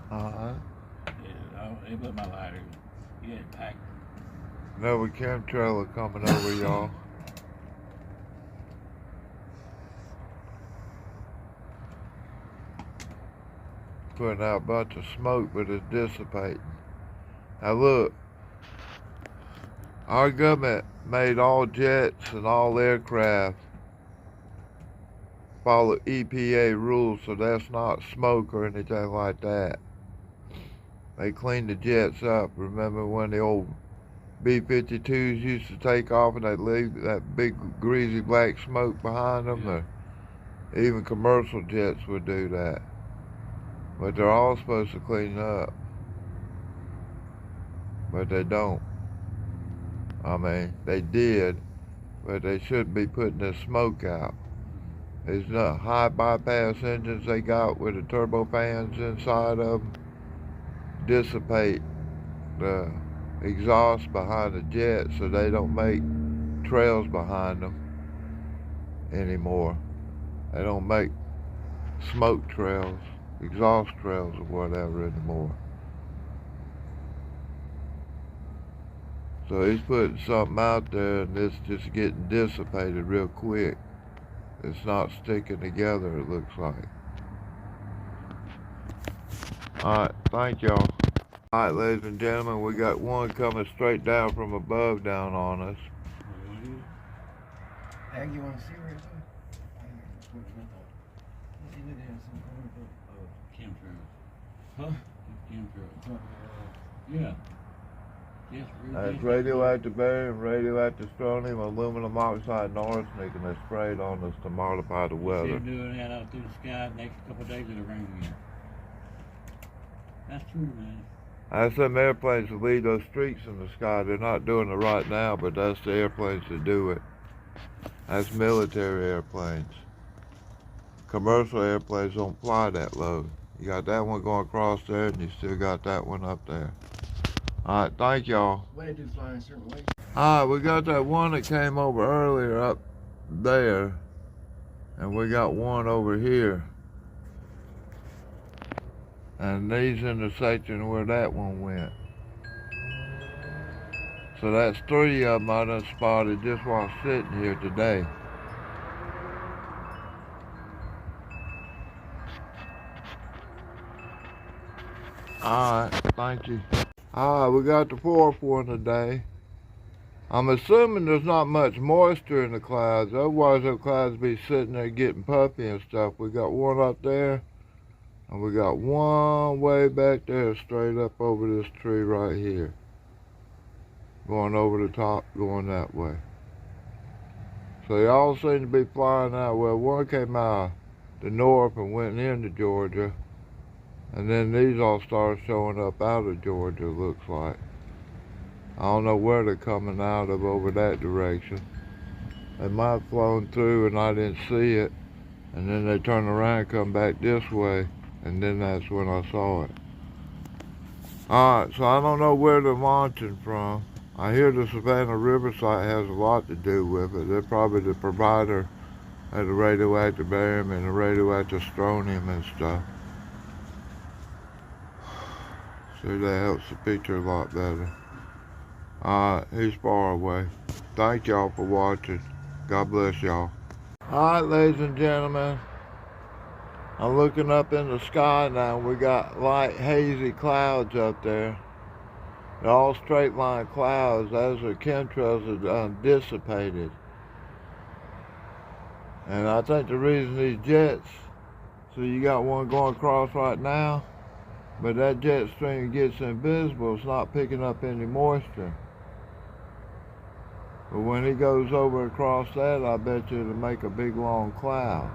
Uh-huh. Yeah, they put my lighter. You had it packed. Another chemtrailer coming over, y'all. Putting out a bunch of smoke, but it's dissipating. Now look, our government made all jets and all aircraft follow EPA rules, so that's not smoke or anything like that. They clean the jets up. Remember when the old B-52s used to take off and they'd leave that big greasy black smoke behind them? Yeah. Or even commercial jets would do that. But they're all supposed to clean up. But they don't. I mean, they did, but they shouldn't be putting the smoke out. These high bypass engines they got with the turbofans inside of them dissipate the exhaust behind the jet so they don't make trails behind them anymore. They don't make smoke trails, exhaust trails or whatever anymore. So he's putting something out there and it's just getting dissipated real quick. It's not sticking together, it looks like. Alright, thank y'all. Alright, ladies and gentlemen, we got one coming straight down from above down on us. Ag, you want to see where it's at? He did have some chemtrails. Huh? Chemtrails. Yeah. Yes, That's radioactive barium, radioactive strontium, aluminum oxide, and arsenic, and they sprayed on us to modify the weather. They're doing that out through the sky. The next couple of days it'll rain again. That's true, man. That's them airplanes that leave those streaks in the sky. They're not doing it right now, but that's the airplanes that do it. That's military airplanes. Commercial airplanes don't fly that low. You got that one going across there, and you still got that one up there. Alright, thank y'all. Well, they do fly in a certain way. Alright, we got that one that came over earlier up there. And we got one over here. And these in the section where that one went. So that's 3 of them I done spotted just while sitting here today. Alright, thank you. Alright, we got the 4th one today. I'm assuming there's not much moisture in the clouds, otherwise the clouds be sitting there getting puffy and stuff. We got one up there, and we got one way back there straight up over this tree right here. Going over the top, going that way. So they all seem to be flying that way. One came out the north and went into Georgia. And then these all started showing up out of Georgia, looks like. I don't know where they're coming out of over that direction. They might have flown through and I didn't see it. And then they turned around and come back this way. And then that's when I saw it. Alright, so I don't know where they're launching from. I hear the Savannah River site has a lot to do with it. They're probably the provider of the radioactive barium and the radioactive strontium and stuff. See, that helps the picture a lot better. Alright, he's far away. Thank y'all for watching. God bless y'all. Alright, ladies and gentlemen. I'm looking up in the sky now. We got light, hazy clouds up there. They're all straight line clouds. Those are chemtrails that are dissipated. And I think the reason these jets, so you got one going across right now, but that jet stream gets invisible, it's not picking up any moisture. But when he goes over across that, I bet you it'll make a big long cloud.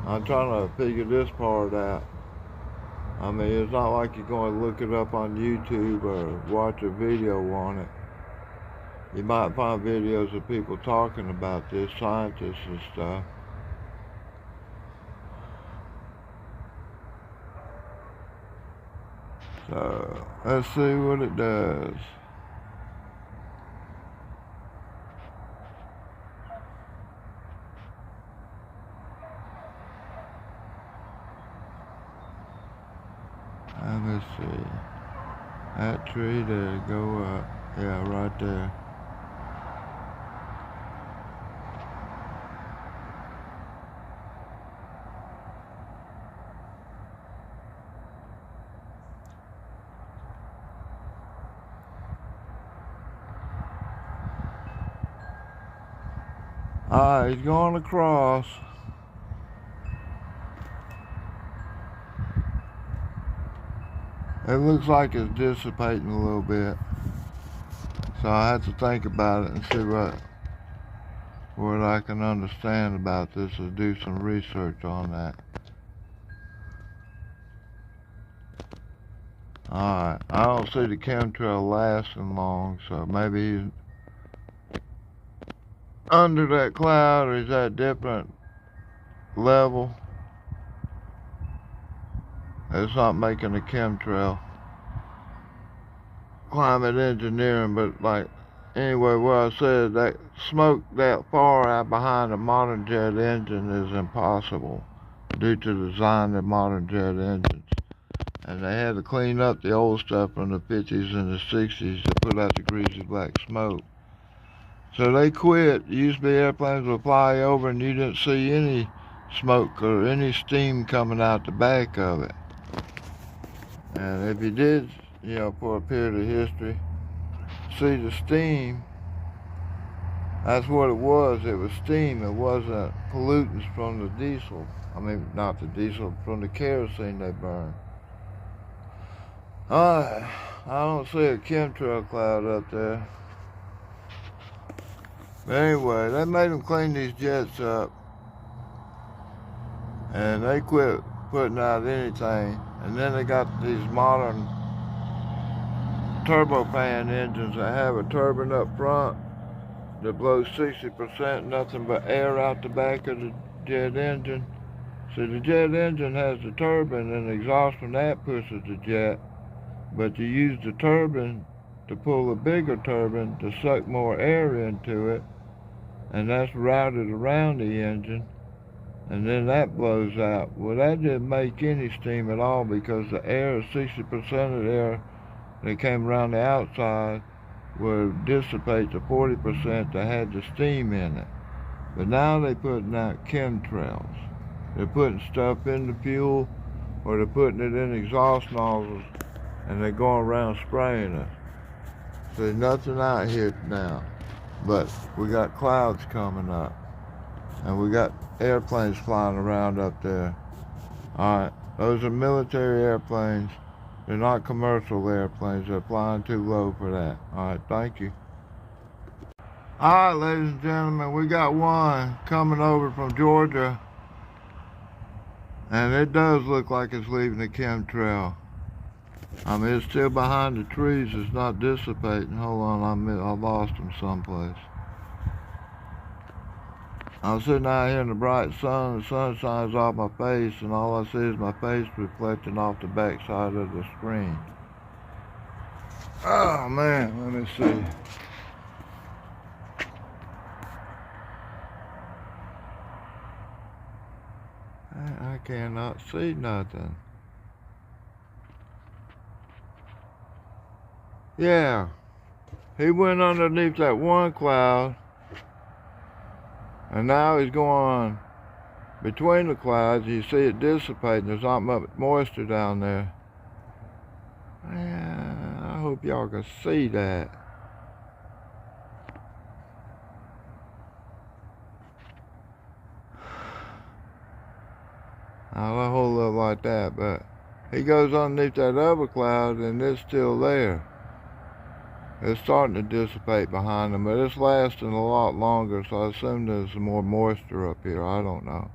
I'm trying to figure this part out. I mean, it's not like you're going to look it up on YouTube or watch a video on it. You might find videos of people talking about this, scientists and stuff. So, let's see what it does. see. That tree there, go up. Yeah, right there. Alright, he's going across. It looks like it's dissipating a little bit. So I have to think about it and see what I can understand about this and do some research on that. Alright, I don't see the chemtrail lasting long, so maybe he's under that cloud or he's at a different level. It's not making a chemtrail. Climate engineering, but like, anyway, what I said, that smoke that far out behind a modern jet engine is impossible due to the design of modern jet engines. And they had to clean up the old stuff from the 50s and the 60s to put out the greasy black smoke. So they quit. Used to be airplanes would fly over and you didn't see any smoke or any steam coming out the back of it. And if you did, you know, for a period of history, see the steam, that's what it was. It was steam. It wasn't pollutants from the diesel. I mean, not the diesel, from the kerosene they burned. I don't see a chemtrail cloud up there. But anyway, they made them clean these jets up. And they quit putting out anything. And then they got these modern turbofan engines that have a turbine up front that blows 60%, nothing but air out the back of the jet engine. So the jet engine has the turbine and the exhaust from that pushes the jet. But you use the turbine to pull a bigger turbine to suck more air into it, and that's routed around the engine, and then that blows out. Well, that didn't make any steam at all because the air, 60% of the air that came around the outside would dissipate the 40% that had the steam in it. But now they're putting out chemtrails. They're putting stuff in the fuel, or they're putting it in exhaust nozzles, and they're going around spraying it. So there's nothing out here now, but we got clouds coming up, and we got airplanes flying around up there. Alright, those are military airplanes. They're not commercial airplanes. They're flying too low for that. Alright, thank you. Alright, ladies and gentlemen, we got one coming over from Georgia, and it does look like it's leaving a chemtrail. I mean, it's still behind the trees. It's not dissipating. Hold on, I lost him someplace. I'm sitting out here in the bright sun. The sun shines off my face, and all I see is my face reflecting off the back side of the screen. Oh, man, let me see. I cannot see nothing. Yeah, he went underneath that one cloud, and now he's going between the clouds. You see it dissipating. There's not much moisture down there. Yeah, I hope y'all can see that. I'll hold up like that, but he goes underneath that other cloud, and it's still there. It's starting to dissipate behind them, but it's lasting a lot longer, so I assume there's more moisture up here. I don't know.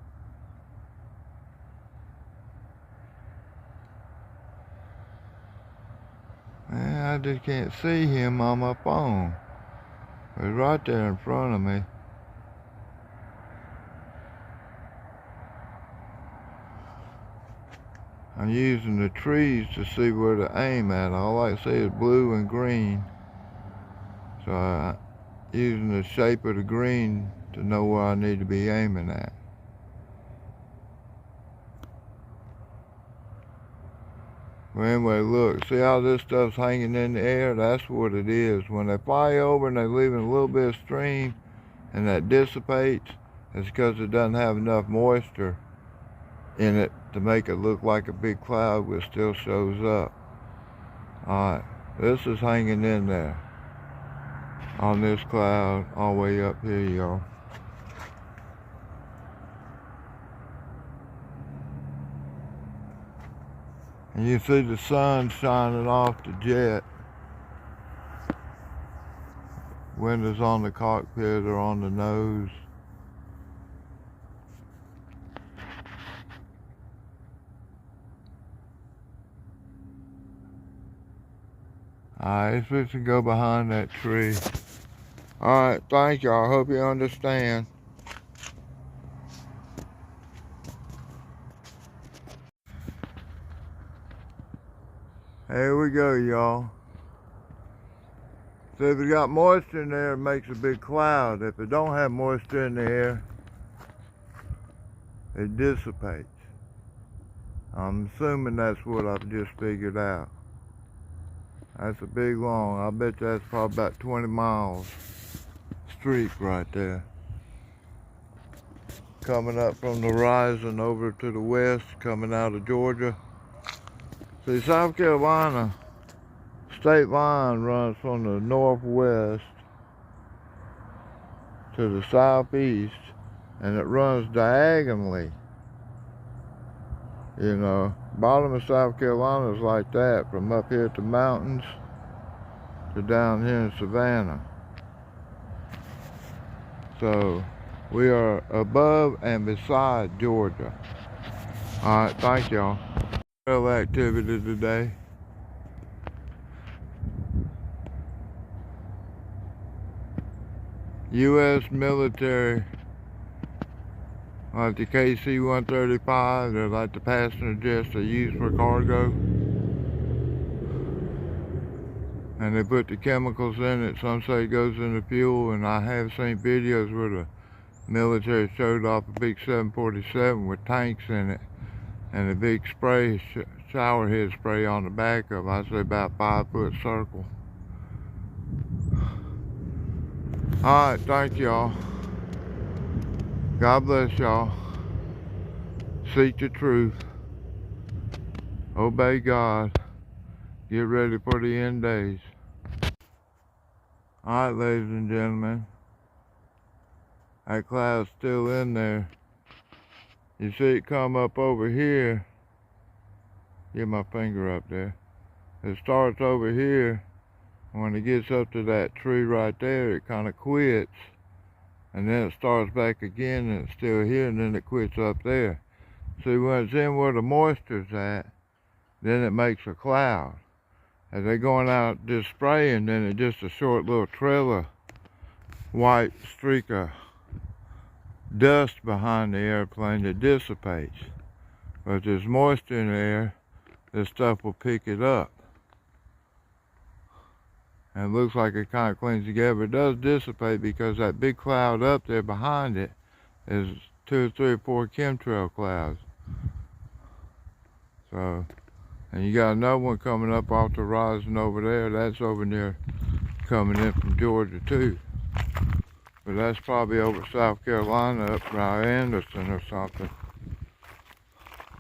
Man, I just can't see him on my phone. He's right there in front of me. I'm using the trees to see where to aim at. All I see is blue and green. So I'm using the shape of the green to know where I need to be aiming at. Well, anyway, look, see how this stuff's hanging in the air? That's what it is. When they fly over and they leave a little bit of stream and that dissipates, it's because it doesn't have enough moisture in it to make it look like a big cloud, which still shows up. Alright, this is hanging in there on this cloud all the way up here, y'all. And you see the sun shining off the jet. Windows on the cockpit or on the nose. Alright, it's supposed to go behind that tree. Alright, thank y'all. I hope you understand. Here we go, y'all. So if it got moisture in there, it makes a big cloud. If it don't have moisture in the air, it dissipates. I'm assuming that's what I've just figured out. That's a big long, I bet that's probably about 20 miles streak right there. Coming up from the horizon over to the west, coming out of Georgia. See, South Carolina state line runs from the northwest to the southeast, and it runs diagonally. You know, bottom of South Carolina is like that, from up here at the mountains to down here in Savannah. So we are above and beside Georgia. Alright, thank y'all. Real activity today. U.S. military, like the KC-135, they're like the passenger jets they use for cargo. And they put the chemicals in it. Some say it goes into fuel, and I have seen videos where the military showed off a big 747 with tanks in it and a big spray, shower head spray on the back of it. I say about 5-foot circle. Alright, thank y'all. God bless y'all. Seek the truth. Obey God. Get ready for the end days. Alright, ladies and gentlemen. That cloud's still in there. You see it come up over here. Get my finger up there. It starts over here. When it gets up to that tree right there, it kind of quits. And then it starts back again, and it's still here, and then it quits up there. See, when it's in where the moisture's at, then it makes a cloud. As they're going out just spraying, then it's just a short little trail of white streak of dust behind the airplane that dissipates. But if there's moisture in the air, this stuff will pick it up. And it looks like it kind of cleans together. It does dissipate because that big cloud up there behind it is 2 or 3 or 4 chemtrail clouds. So, and you got another one coming up off the horizon over there. That's over near, coming in from Georgia too. But that's probably over South Carolina, up by Anderson or something.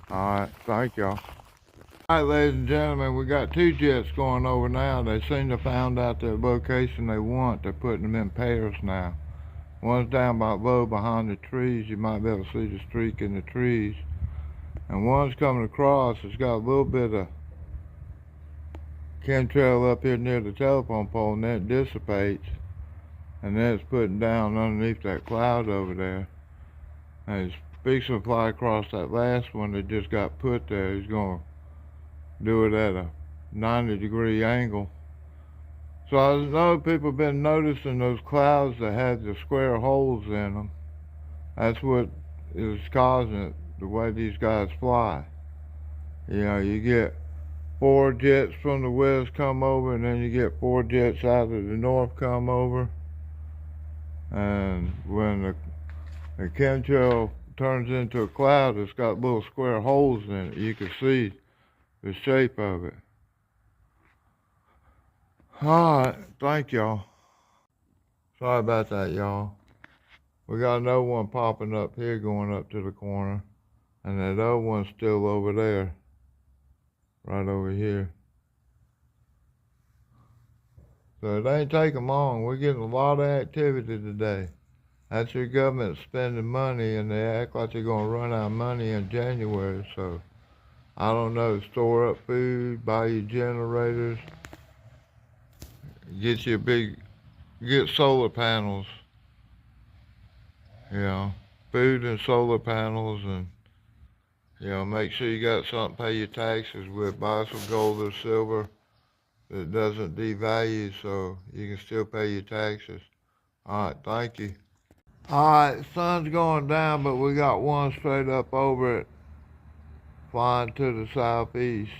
Alright, thank y'all. Alright, ladies and gentlemen, we got 2 jets going over now. They seem to have found out the location they want. They're putting them in pairs now. One's down about low behind the trees. You might be able to see the streak in the trees. And one's coming across. It's got a little bit of chemtrail up here near the telephone pole, and then it dissipates. And then it's putting down underneath that cloud over there. And it's fixing to fly across that last one that just got put there. He's going to do it at a 90-degree angle. So I know people have been noticing those clouds that have the square holes in them. That's what is causing it, the way these guys fly. You know, you get 4 jets from the west come over, and then you get 4 jets out of the north come over. And when the chemtrail turns into a cloud, it's got little square holes in it. You can see the shape of it. Alright, thank y'all. Sorry about that, y'all. We got another one popping up here going up to the corner. And that other one's still over there. Right over here. So it ain't taking long. We're getting a lot of activity today. That's your government spending money, and they act like they're going to run out of money in January. So I don't know, store up food, buy you generators, get solar panels. You know, food and solar panels, and make sure you got something to pay your taxes with. Buy some gold or silver that doesn't devalue, so you can still pay your taxes. Alright, thank you. Alright, sun's going down, but we got one straight up over it, flying to the southeast.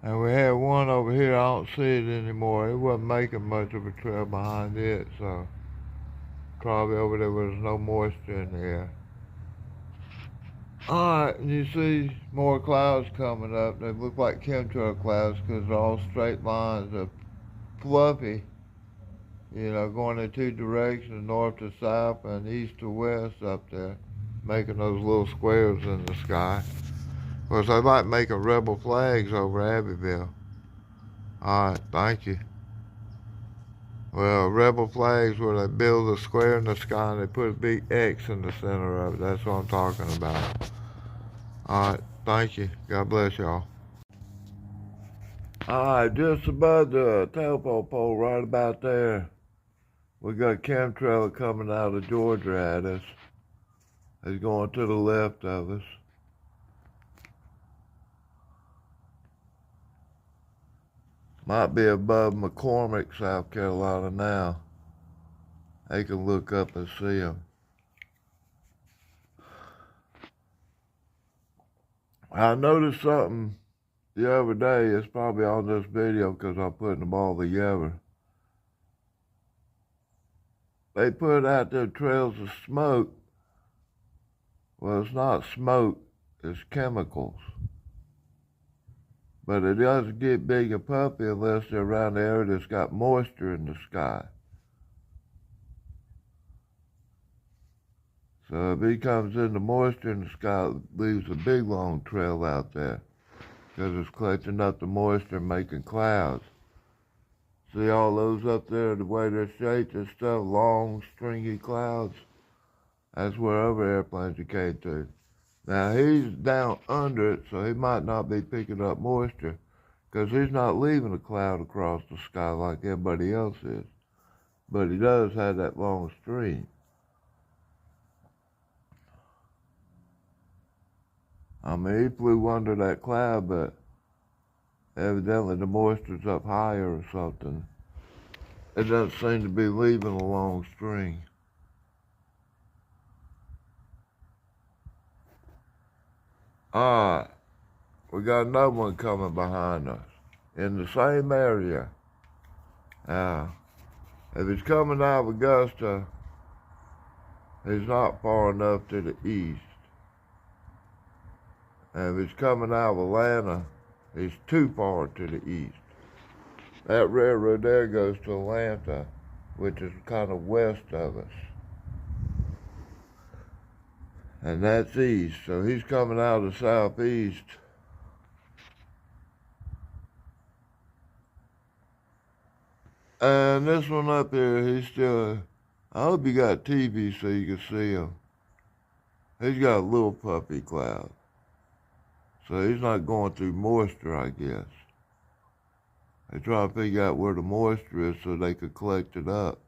And we had one over here, I don't see it anymore. It wasn't making much of a trail behind it, so probably over there was no moisture in the air. Alright, and you see more clouds coming up. They look like chemtrail clouds because they're all straight lines of fluffy, going in two directions, north to south and east to west up there, making those little squares in the sky. Of course, they like making rebel flags over Abbeville. Alright, thank you. Well, rebel flags where they build a square in the sky and they put a big X in the center of it. That's what I'm talking about. Alright, thank you. God bless y'all. Alright, just above the telephone pole right about there, we got a chemtrail coming out of Georgia at us. It's going to the left of us. Might be above McCormick, South Carolina now. They can look up and see them. I noticed something the other day. It's probably on this video because I'm putting them all together. They put out their trails of smoke. Well, it's not smoke, it's chemicals. But it doesn't get big and puffy unless they're around the area that's got moisture in the sky. So if he comes in the moisture in the sky, it leaves a big long trail out there because it's collecting up the moisture and making clouds. See all those up there, the way they're shaped and stuff, long, stringy clouds? That's where other airplanes are came to. Now, he's down under it, so he might not be picking up moisture because he's not leaving a cloud across the sky like everybody else is. But he does have that long stream. I mean, he flew under that cloud, but evidently the moisture's up higher or something. It doesn't seem to be leaving a long string. Alright, we got another one coming behind us in the same area. Now, if he's coming out of Augusta, he's not far enough to the east. And if he's coming out of Atlanta, he's too far to the east. That railroad there goes to Atlanta, which is kind of west of us. And that's east, so he's coming out of the southeast. And this one up here, he's still, I hope you got TV so you can see him. He's got a little puffy cloud. So he's not going through moisture, I guess. They try to figure out where the moisture is so they could collect it up.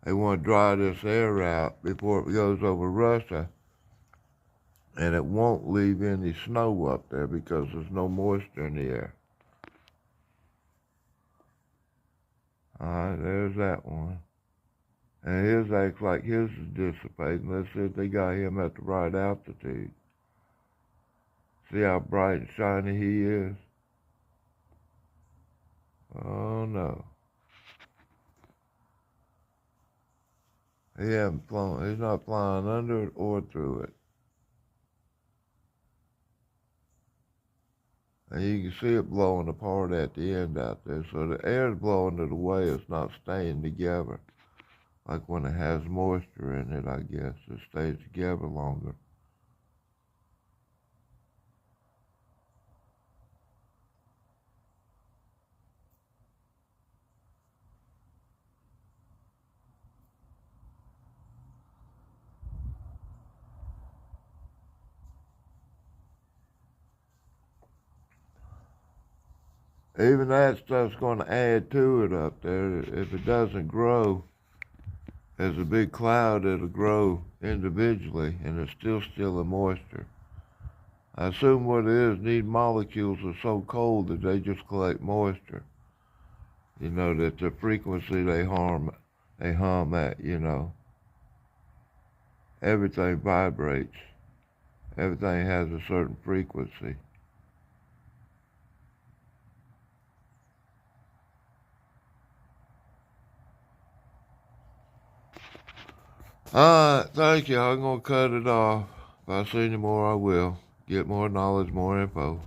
They want to dry this air out before it goes over Russia. And it won't leave any snow up there because there's no moisture in the air. Alright, there's that one. And his acts like his is dissipating. Let's see if they got him at the right altitude. See how bright and shiny he is? Oh no. He hasn't flown, he's not flying under it or through it. And you can see it blowing apart at the end out there. So the air's blowing it away. It's not staying together. Like when it has moisture in it, I guess. It stays together longer. Even that stuff's going to add to it up there. If it doesn't grow as a big cloud, it'll grow individually, and it's still in moisture. I assume what it is, these molecules are so cold that they just collect moisture. You know, that the frequency they hum at, you know. Everything vibrates. Everything has a certain frequency. Alright, thank you. I'm going to cut it off. If I see any more, I will. Get more knowledge, more info.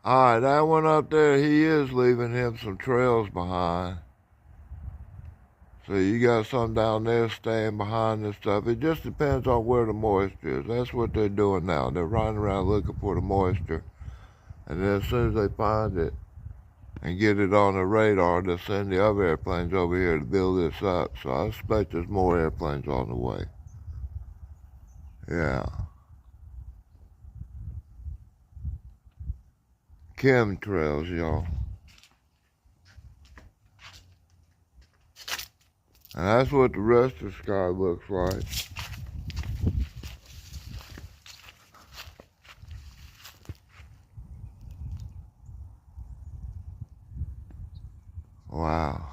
Alright, that one up there, he is leaving him some trails behind. So you got some down there staying behind and stuff. It just depends on where the moisture is. That's what they're doing now. They're running around looking for the moisture. And then as soon as they find it and get it on the radar, they'll send the other airplanes over here to build this up. So I expect there's more airplanes on the way. Yeah. Chemtrails, y'all. And that's what the rest of the sky looks like. Wow.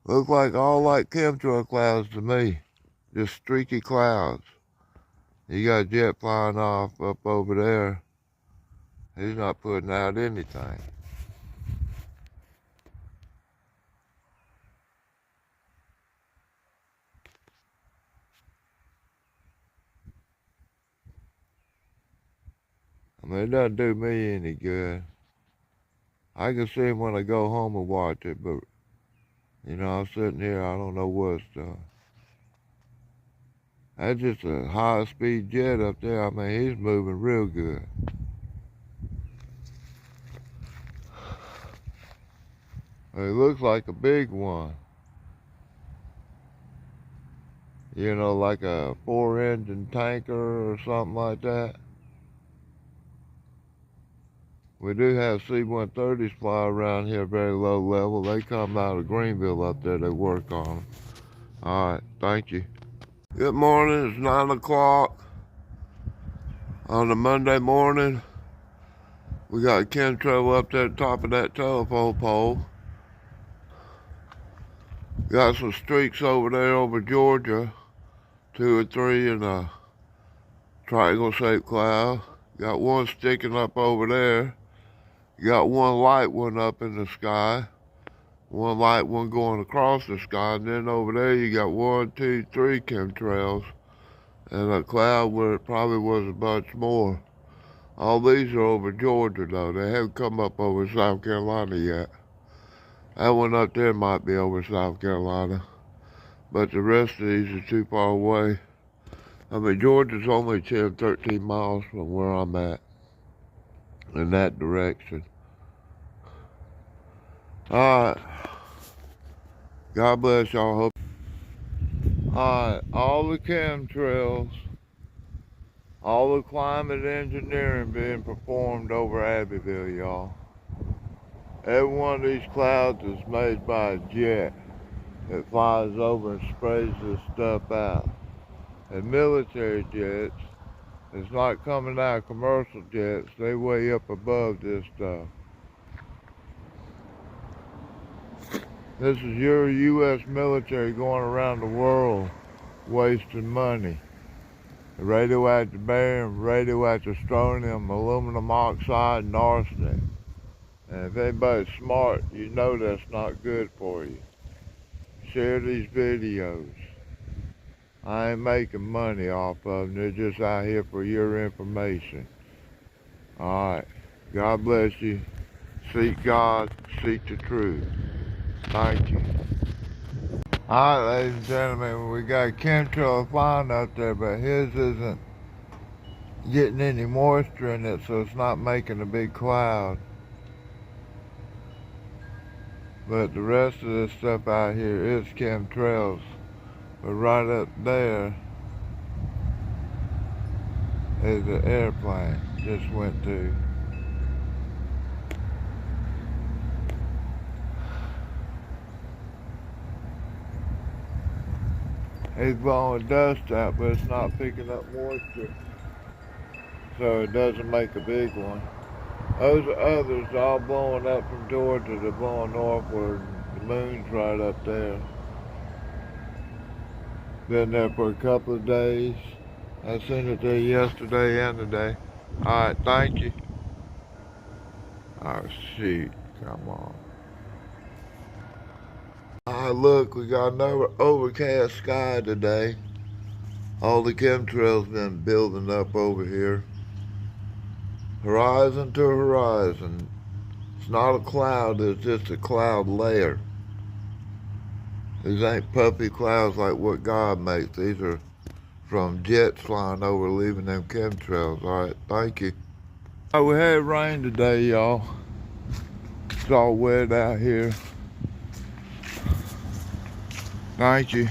Look like all like chemtrail clouds to me. Just streaky clouds. You got a jet flying off up over there. He's not putting out anything. I mean, it doesn't do me any good. I can see him when I go home and watch it, but, you know, I'm sitting here, I don't know what's done. That's just a high-speed jet up there. I mean, he's moving real good. It looks like a big one. You know, like a 4-engine tanker or something like that. We do have C-130s fly around here very low level. They come out of Greenville up there. They work on them. All right, thank you. Good morning. It's 9 o'clock on a Monday morning. We got a chemtrail up there at the top of that telephone pole. Got some streaks over there over Georgia. 2 or 3 in a triangle-shaped cloud. Got one sticking up over there. You got one light one up in the sky. One light one going across the sky. And then over there you got 1, 2, 3 chemtrails. And a cloud where it probably was a bunch more. All these are over Georgia though. They haven't come up over South Carolina yet. That one up there might be over South Carolina. But the rest of these are too far away. I mean, Georgia's only 10, 13 miles from where I'm at. In that direction. Alright. God bless y'all. Hope. Alright, all the chemtrails, all the climate engineering being performed over Abbeville, y'all. Every one of these clouds is made by a jet that flies over and sprays this stuff out. And military jets, it's not coming out of commercial jets, they way up above this stuff. This is your U.S. military going around the world wasting money. Radioactive barium, radioactive strontium, aluminum oxide, and arsenic. And if anybody's smart, you know that's not good for you. Share these videos. I ain't making money off of them. They're just out here for your information. Alright. God bless you. Seek God. Seek the truth. Thank you. Alright, ladies and gentlemen, we got a chemtrail flying up there, but his isn't getting any moisture in it, so it's not making a big cloud. But the rest of this stuff out here is chemtrails. But right up there is the airplane just went through. It's blowing dust out, but it's not picking up moisture, so it doesn't make a big one. Those others all blowing up from Georgia, they're blowing northward. The moon's right up there. Been there for a couple of days. I seen it there yesterday and today. Alright, thank you. Oh shoot, come on. Alright, look, we got another overcast sky today. All the chemtrails been building up over here. Horizon to horizon. It's not a cloud, it's just a cloud layer. These ain't puffy clouds like what God makes. These are from jets flying over, leaving them chemtrails. Alright, thank you. Alright, we had rain today, y'all. It's all wet out here. Thank you.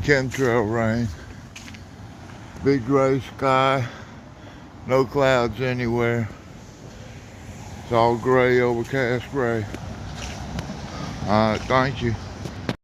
Chemtrail rain. Big gray sky. No clouds anywhere. It's all gray, overcast gray. Alright, thank you.